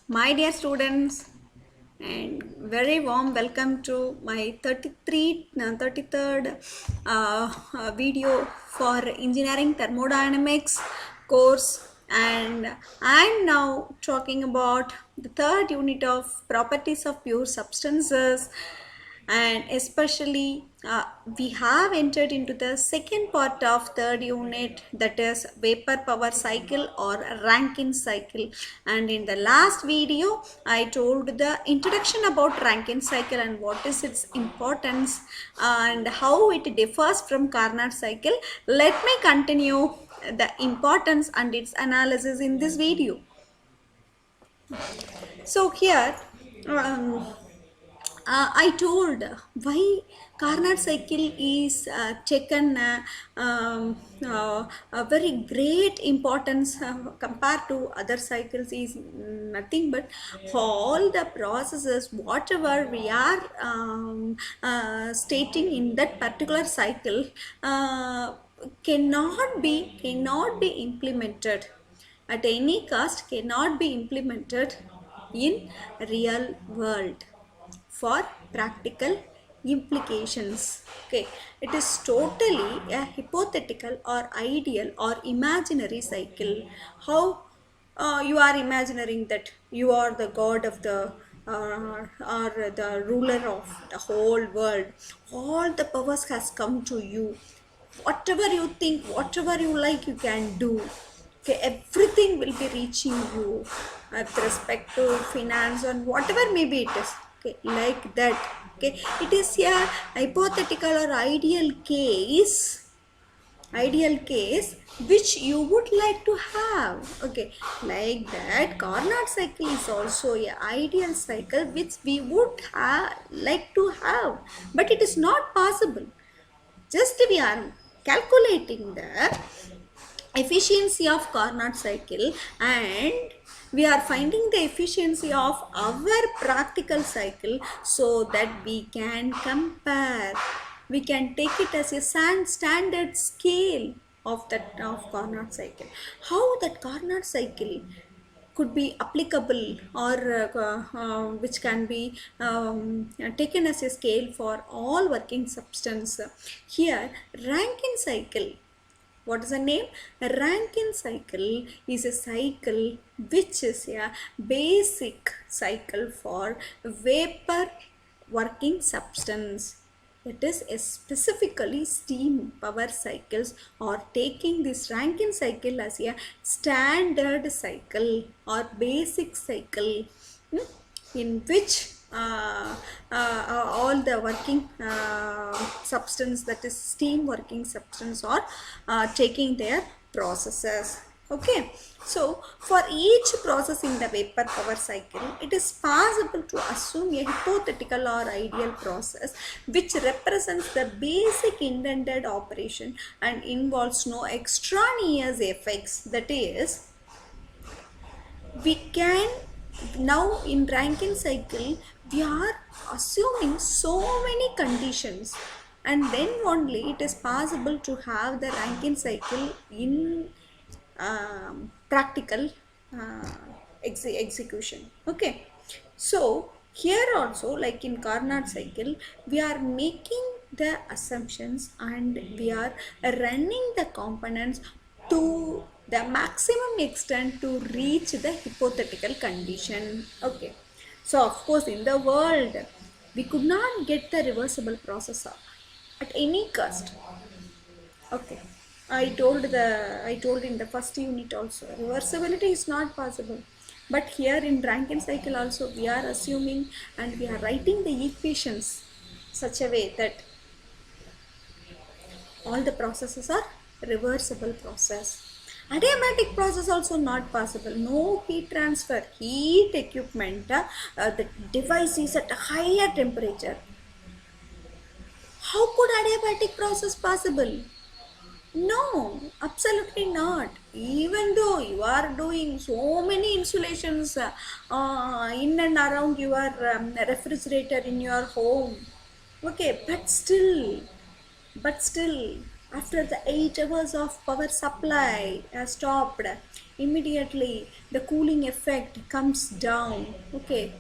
My dear students, and very warm welcome to my 33rd video for engineering thermodynamics course, and I'm now talking about the third unit of properties of pure substances, and especially we have entered into the second part of third unit, that is vapor power cycle or Rankine cycle. And in the last video I told the introduction about Rankine cycle and what is its importance and how it differs from Carnot cycle. Let me continue the importance and its analysis in this video. So here um, I told why Carnot cycle is taken a very great importance compared to other cycles is nothing but all the processes whatever we are stating in that particular cycle cannot be implemented at any cost, cannot be implemented in real world for practical implications. Okay, it is totally a hypothetical or ideal or imaginary cycle. How you are imagining that you are the god of the or the ruler of the whole world, all the powers has come to you, whatever you think, whatever you like, you can do. Okay, everything will be reaching you with respect to finance and whatever maybe it is. Okay, like that. Okay, it is a hypothetical or ideal case which you would like to have. Okay, like that Carnot cycle is also a ideal cycle which we would like to have, but it is not possible. Just we are calculating the efficiency of Carnot cycle, and we are finding the efficiency of our practical cycle so that we can compare. We can take it as a standard scale of that of Carnot cycle. How that Carnot cycle could be applicable or which can be taken as a scale for all working substance. Here Rankine cycle, what is the name? Rankine cycle is a cycle which is a basic cycle for vapor working substance. It is specifically steam power cycles or taking this Rankine cycle as a standard cycle or basic cycle, in which all the working substance, that is steam working substance, are taking their processes. Okay, so for each process in the vapor power cycle, it is possible to assume a hypothetical or ideal process which represents the basic intended operation and involves no extraneous effects. That is, we can now in Rankine cycle we are assuming so many conditions, and then only it is possible to have the Rankine cycle in practical execution. Okay, so here also, like in Carnot cycle, we are making the assumptions and we are running the components to the maximum extent to reach the hypothetical condition. Okay, so of course in the world we could not get the reversible processor at any cost. Okay, I told in the first unit also, reversibility is not possible. But here in Rankine cycle also we are assuming and we are writing the equations such a way that all the processes are reversible process. Adiabatic process also not possible. No heat transfer, heat equipment, the device is at a higher temperature. How could adiabatic process possible? No, absolutely not. Even though you are doing so many insulations in and around your refrigerator in your home, okay, but still, after the 8 hours of power supply stopped, immediately the cooling effect comes down. Okay,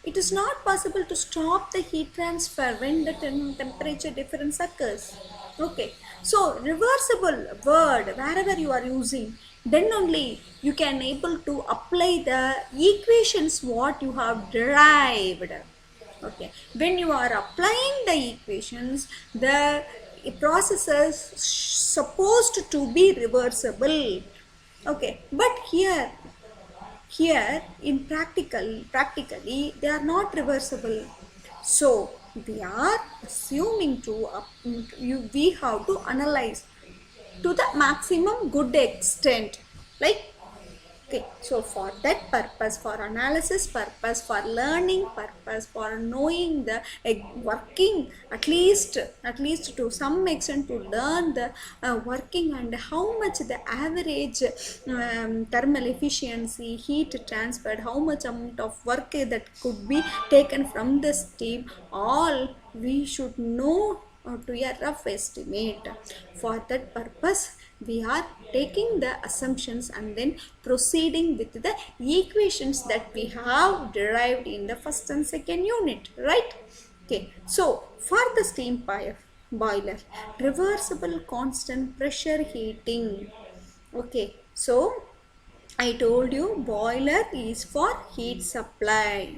it is not possible to stop the heat transfer when the temperature difference occurs. Okay, so reversible word wherever you are using, then only you can able to apply the equations what you have derived. Okay, when you are applying the equations, the processes supposed to be reversible. Okay, but here in practically they are not reversible. So we are assuming to we have to analyze to the maximum good extent, like. Okay, so for that purpose, for analysis purpose, for learning purpose, for knowing the working, at least to some extent to learn the working and how much the average thermal efficiency, heat transferred, how much amount of work that could be taken from the steam, all we should know to a rough estimate. For that purpose, we are taking the assumptions and then proceeding with the equations that we have derived in the first and second unit, right? Okay, so for the steam boiler, reversible constant pressure heating. Okay, so I told you boiler is for heat supply.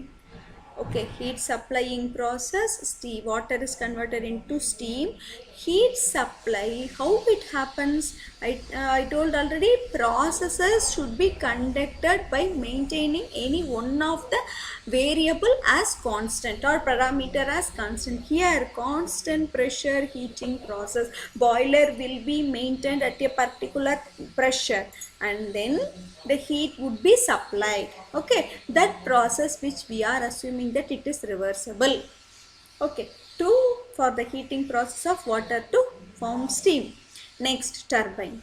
Okay, heat supplying process, steam, water is converted into steam. Heat supply, how it happens, I told already, processes should be conducted by maintaining any one of the variable as constant or parameter as constant. Here constant pressure heating process, boiler will be maintained at a particular pressure and then the heat would be supplied. Okay, that process which we are assuming that it is reversible. Okay, for the heating process of water to form steam. Next, turbine.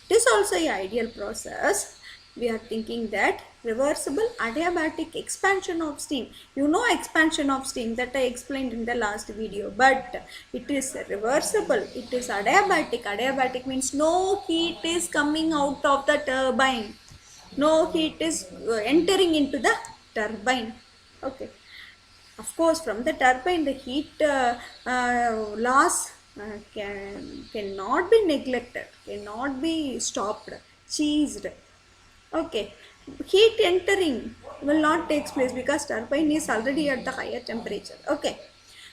It is also an ideal process. We are thinking that reversible adiabatic expansion of steam. You know expansion of steam that I explained in the last video, but it is reversible. It is adiabatic. Adiabatic means no heat is coming out of the turbine. No heat is entering into the turbine. Okay. Of course, from the turbine, the heat loss cannot be neglected, cannot be stopped, cheesed. Okay, heat entering will not take place because turbine is already at the higher temperature. Okay,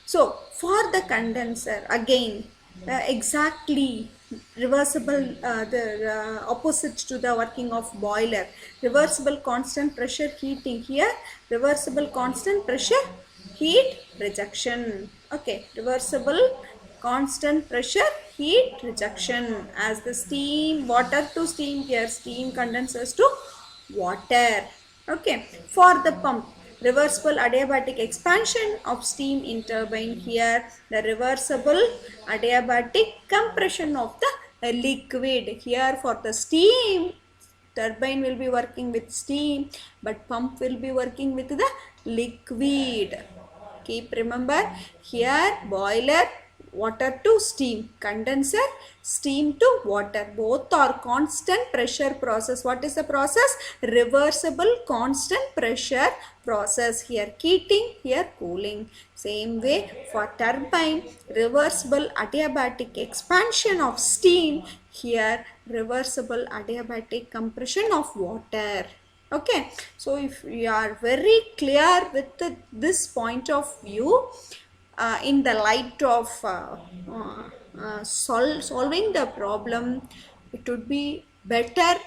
so for the condenser again, exactly reversible, the opposite to the working of boiler. Reversible constant pressure heating, here reversible constant pressure heat rejection. Okay, reversible constant pressure heat rejection, as the steam, water to steam, here steam condensers to water. Okay, for the pump, reversible adiabatic expansion of steam in turbine, here the reversible adiabatic compression of the liquid. Here for the steam, turbine will be working with steam but pump will be working with the liquid. Keep remember, here boiler, water to steam, condenser, steam to water, both are constant pressure process. What is the process? Reversible constant pressure process. Here heating, here cooling. Same way for turbine, reversible adiabatic expansion of steam, here reversible adiabatic compression of water. Okay, so if we are very clear with this point of view, in the light of solving the problem, it would be better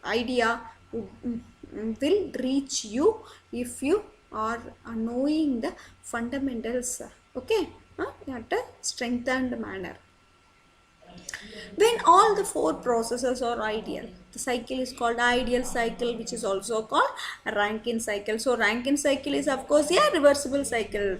idea will reach you if you are knowing the fundamentals, okay, at a strengthened manner. When all the four processes are ideal, the cycle is called ideal cycle, which is also called Rankine cycle. So Rankine cycle is of course a reversible cycle,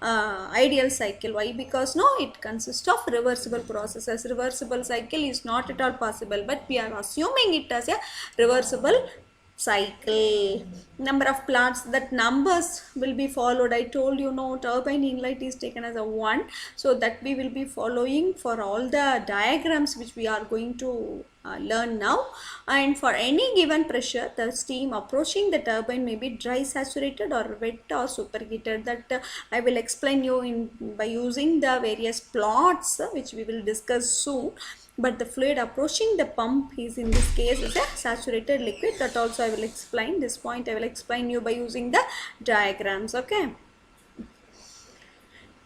ideal cycle. Why? Because no, it consists of reversible processes. Reversible cycle is not at all possible, but we are assuming it as a reversible cycle, number of plants, that numbers will be followed. I told you, no, turbine inlet is taken as a 1, so that we will be following for all the diagrams which we are going to learn now. And for any given pressure, the steam approaching the turbine may be dry, saturated, or wet, or superheated. That I will explain you in by using the various plots which we will discuss soon. But the fluid approaching the pump is, in this case, is a saturated liquid. That also I will explain. This point I will explain you by using the diagrams. Okay.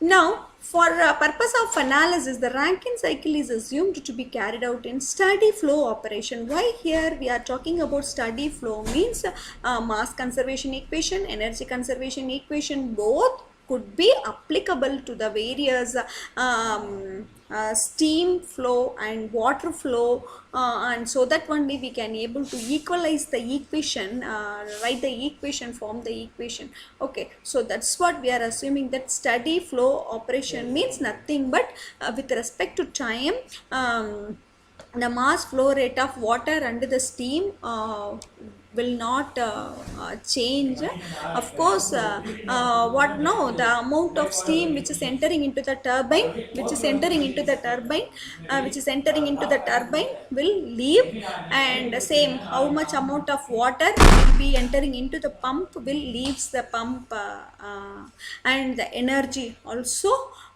Now, for purpose of analysis, the Rankine cycle is assumed to be carried out in steady flow operation. Why here we are talking about steady flow means mass conservation equation, energy conservation equation, both could be applicable to the various steam flow and water flow, and so that only we can able to equalize the equation, write the equation, form the equation. Okay, so that's what we are assuming, that steady flow operation means nothing but with respect to time, the mass flow rate of water under the steam will not change. Of course, what no, the amount of steam which is entering into the turbine, which is entering into the turbine will leave, and same how much amount of water will be entering into the pump will leaves the pump, and the energy also,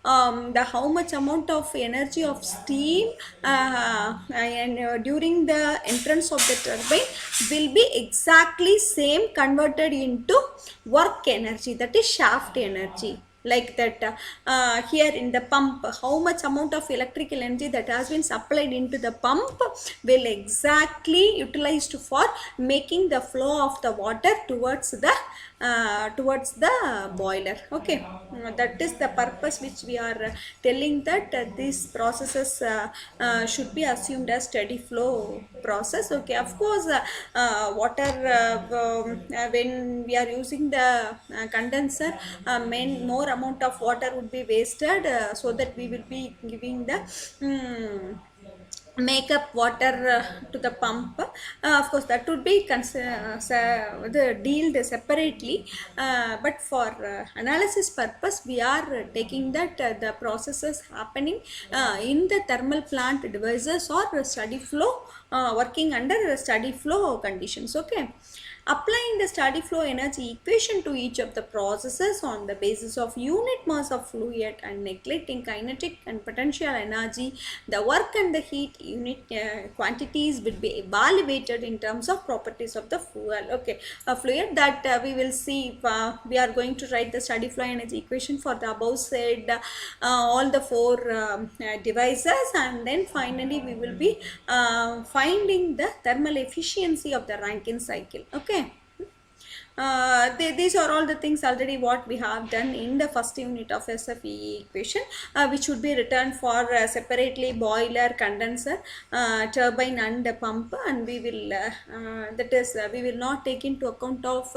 the how much amount of energy of steam and during the entrance of the turbine will be exactly same converted into work energy, that is shaft energy. Like that, here in the pump, how much amount of electrical energy that has been supplied into the pump will exactly utilized for making the flow of the water towards the boiler. Okay, that is the purpose which we are telling, that these processes should be assumed as steady flow process. Okay, of course, water, when we are using the condenser, more amount of water would be wasted, so that we will be giving the make up water to the pump. Of course, that would be dealt separately, but for analysis purpose we are taking that the processes happening in the thermal plant devices or steady flow, working under steady flow conditions. Okay, applying the steady flow energy equation to each of the processes on the basis of unit mass of fluid and neglecting kinetic and potential energy, the work and the heat unit quantities will be evaluated in terms of properties of the fuel. Okay, a fluid that we will see, we are going to write the steady flow energy equation for the above said all the four devices, and then finally we will be finding the thermal efficiency of the Rankine cycle. Okay, these are all the things already what we have done in the first unit of SFE equation, which would be written for separately boiler, condenser, turbine and pump, and we will that is we will not take into account of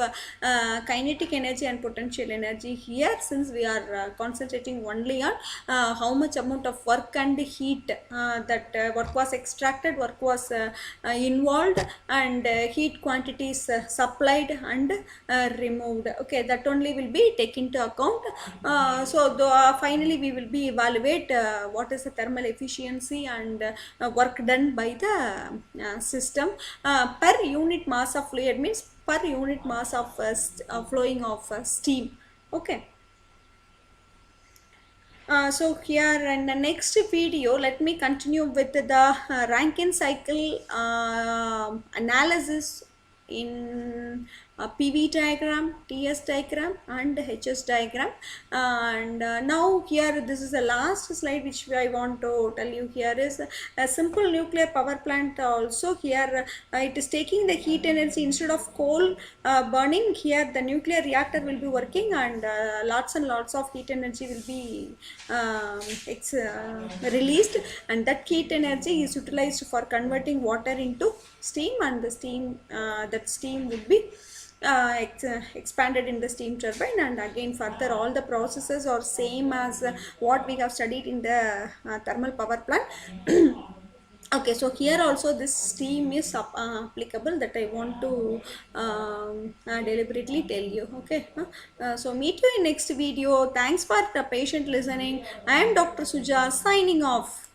kinetic energy and potential energy here, since we are concentrating only on how much amount of work and heat, that work was extracted, work was involved, and heat quantities supplied and removed. Okay, that only will be taken into account. So finally we will be evaluate what is the thermal efficiency and work done by the system per unit mass of fluid, means per unit mass of flowing of steam. Okay. So here in the next video, let me continue with the Rankine cycle analysis in PV diagram, TS diagram and HS diagram. And now here this is the last slide which I want to tell you. Here is a simple nuclear power plant also. Here it is taking the heat energy instead of coal burning. Here the nuclear reactor will be working, and lots and lots of heat energy will be released, and that heat energy is utilized for converting water into steam, and the steam that steam will be expanded in the steam turbine, and again further all the processes are same as what we have studied in the thermal power plant. Okay, so here also this steam is applicable, that I want to deliberately tell you. Okay, so meet you in next video. Thanks for the patient listening. I am Dr. Suja signing off.